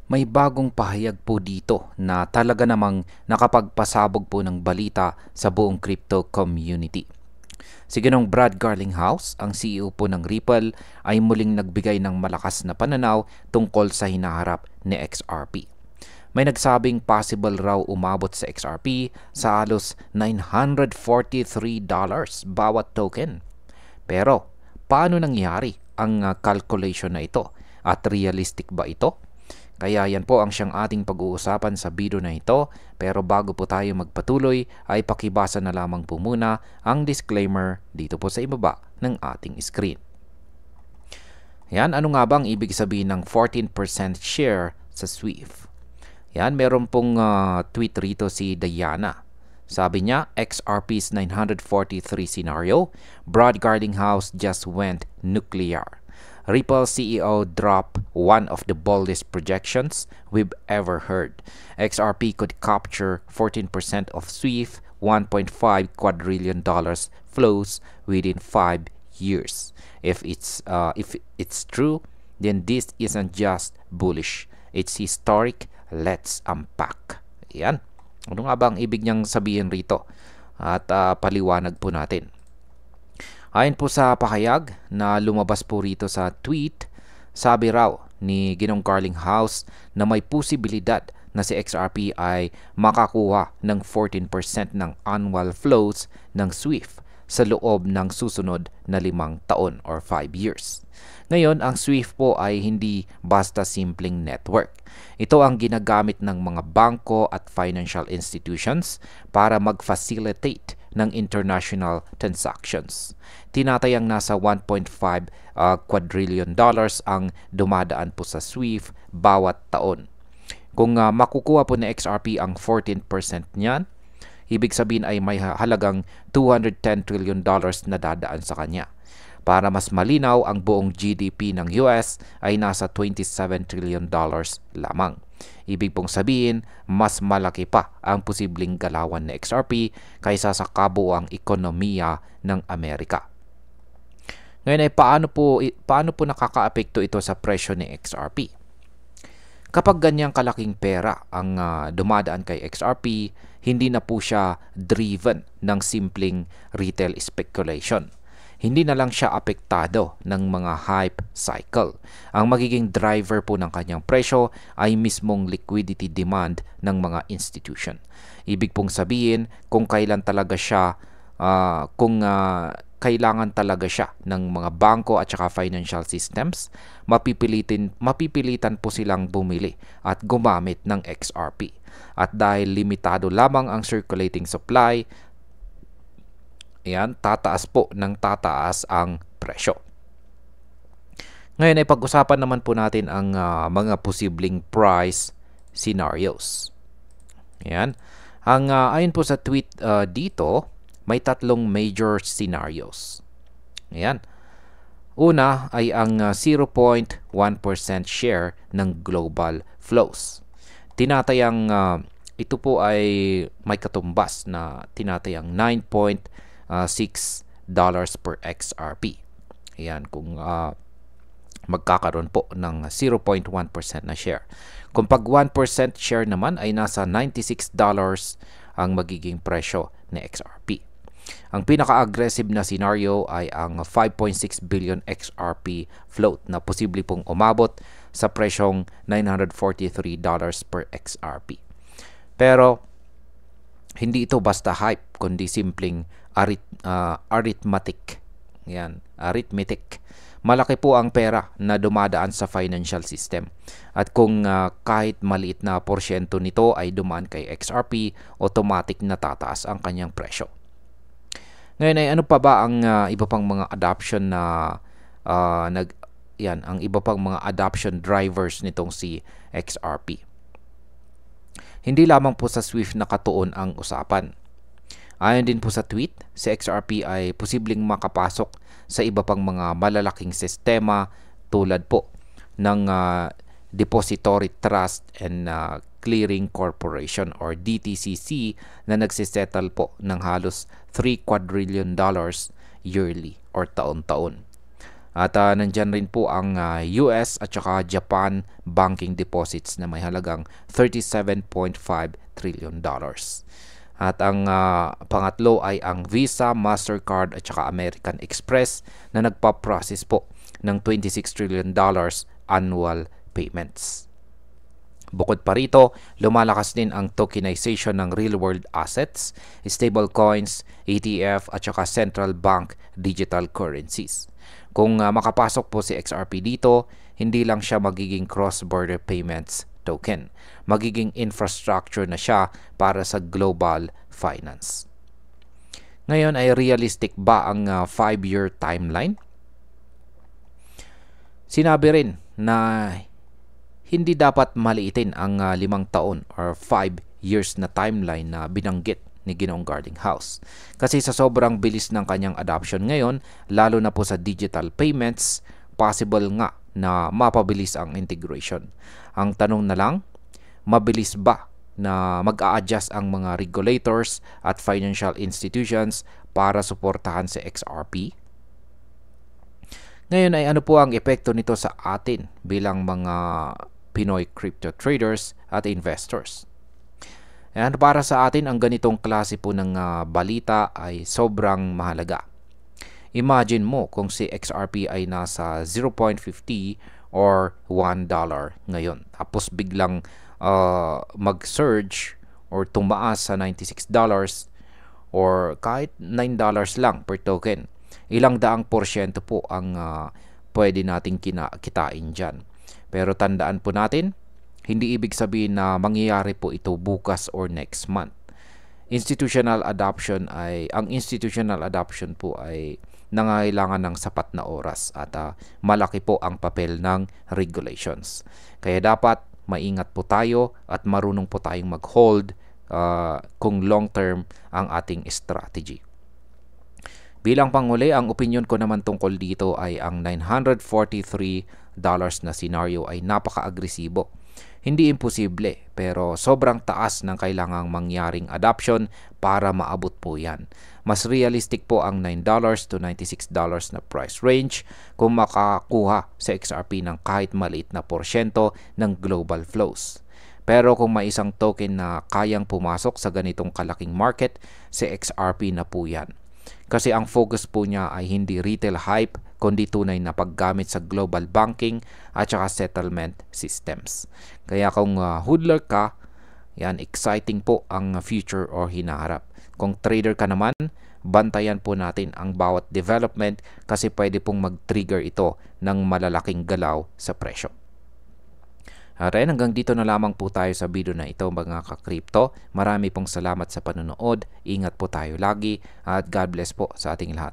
May bagong pahayag po dito na talaga namang nakapagpasabog po ng balita sa buong crypto community. Si Ginong Brad Garlinghouse, ang CEO po ng Ripple, ay muling nagbigay ng malakas na pananaw tungkol sa hinaharap ni XRP. May nagsabing possible raw umabot sa XRP sa halos $943 bawat token. Pero paano nangyari ang calculation na ito at realistic ba ito? Kaya yan po ang siyang ating pag-uusapan sa video na ito. Pero bago po tayo magpatuloy ay pakibasa na lamang po muna ang disclaimer dito po sa ibaba ng ating screen. Yan, ano nga bang ibig sabihin ng 14% share sa SWIFT? Yan, meron pong tweet rito si Diana. Sabi niya, XRP's 943 scenario, Brad Garlinghouse just went nuclear. Ripple CEO dropped one of the boldest projections we've ever heard. XRP could capture 14% of SWIFT $1.5 quadrillion flows within 5 years. If it's true, then this isn't just bullish. It's historic. Let's unpack. Yan. Ano nga ba ang ibig niyang sabihin rito? At paliwanag po natin. Ayon po sa pahayag na lumabas po rito sa tweet, sabi raw ni Ginong Garlinghouse na may posibilidad na si XRP ay makakuha ng 14% ng annual flows ng SWIFT sa loob ng susunod na 5 taon or 5 years. Ngayon, ang SWIFT po ay hindi basta simpleng network. Ito ang ginagamit ng mga bangko at financial institutions para mag-facilitate ng international transactions. Tinatayang nasa $1.5 quadrillion ang dumadaan po sa SWIFT bawat taon. Kung makukuha po ni XRP ang 14% niyan, ibig sabihin ay may halagang $210 trillion na dadaan sa kanya. Para mas malinaw, ang buong GDP ng US ay nasa $27 trillion lamang. Ibig pong sabihin, mas malaki pa ang posibleng galawan ni XRP kaysa sa kabuuang ekonomiya ng Amerika. Ngayon ay paano po nakakaapekto ito sa presyo ni XRP? Kapag ganyang kalaking pera ang dumadaan kay XRP, hindi na po siya driven ng simpleng retail speculation. Hindi na lang siya apektado ng mga hype cycle. Ang magiging driver po ng kanyang presyo ay mismong liquidity demand ng mga institution. Ibig pong sabihin kung kailan talaga siya, kailangan talaga siya ng mga bangko at saka financial systems, mapipilitan po silang bumili at gumamit ng XRP. At dahil limitado lamang ang circulating supply, yan, tataas po ng tataas ang presyo. Ngayon ay pag-usapan naman po natin ang mga posibleng price scenarios. Yan. Ayon po sa tweet dito, may 3 major scenarios. Yan. Una ay ang 0.1% share ng global flows. Tinatayang ito po ay may katumbas na tinatayang $9.6 per XRP. Ayan, kung magkakaroon po ng 0.1% na share. Kung pag 1% share naman ay nasa $96 ang magiging presyo ni XRP. Ang pinaka-aggressive na scenario ay ang 5.6 billion XRP float na posible pong umabot sa presyong $943 per XRP. Pero hindi ito basta hype kundi simpleng arithmetic. Yan, arithmetic. Malaki po ang pera na dumadaan sa financial system. At kung kahit maliit na porsyento nito ay dumaan kay XRP, automatic na tataas ang kanyang presyo. Ngayon ay ano pa ba ang iba pang mga adoption na ang iba pang mga adoption drivers nitong si XRP? Hindi lamang po sa SWIFT nakatuon ang usapan. Ayon din po sa tweet, si XRP ay posibleng makapasok sa iba pang mga malalaking sistema tulad po ng Depository Trust and Clearing Corporation or DTCC na nagsisettle po ng halos $3 quadrillion yearly or taon-taon. At nandyan rin po ang US at saka Japan banking deposits na may halagang $37.5 trillion. At ang pangatlo ay ang Visa, Mastercard at saka American Express na nagpa-process po ng $26 trillion annual payments. Bukod pa rito, lumalakas din ang tokenization ng real-world assets, stablecoins, ETF at saka central bank digital currencies. Kung makapasok po si XRP dito, hindi lang siya magiging cross-border payments token. Magiging infrastructure na siya para sa global finance. Ngayon ay realistic ba ang 5-year timeline? Sinabi rin na hindi dapat maliitin ang 5 taon or 5 years na timeline na binanggit ni Ginoong Garlinghouse. Kasi sa sobrang bilis ng kanyang adoption ngayon, lalo na po sa digital payments, possible nga na mapabilis ang integration. Ang tanong na lang, mabilis ba na mag-a-adjust ang mga regulators at financial institutions para suportahan si XRP? Ngayon ay ano po ang epekto nito sa atin bilang mga Pinoy crypto traders at investors? And para sa atin, ang ganitong klase po ng balita ay sobrang mahalaga. Imagine mo kung si XRP ay nasa 0.50 or $1 ngayon. Tapos biglang mag-surge or tumaas sa $96 or kahit $9 lang per token. Ilang daang porsyento po ang pwede nating kitain dyan. Pero tandaan po natin, hindi ibig sabihin na mangyayari po ito bukas or next month. Ang institutional adoption po ay nangangailangan ng sapat na oras at malaki po ang papel ng regulations. Kaya dapat maingat po tayo at marunong po tayong mag-hold kung long term ang ating strategy. Bilang panghuli, ang opinion ko naman tungkol dito ay ang $943 na scenario ay napaka-agresibo. Hindi imposible, pero sobrang taas ng kailangang mangyaring adoption para maabot po yan. Mas realistic po ang $9 to $96 na price range kung makakuha sa XRP ng kahit maliit na porsyento ng global flows. Pero kung may isang token na kayang pumasok sa ganitong kalaking market, si XRP na po yan. Kasi ang focus po niya ay hindi retail hype, kundi tunay na paggamit sa global banking at saka settlement systems. Kaya kung hodler ka, yan, exciting po ang future or hinaharap. Kung trader ka naman, bantayan po natin ang bawat development kasi pwede pong mag-trigger ito ng malalaking galaw sa presyo. Alright, hanggang dito na lamang po tayo sa video na ito mga ka-crypto. Marami pong salamat sa panonood. Ingat po tayo lagi at God bless po sa ating lahat.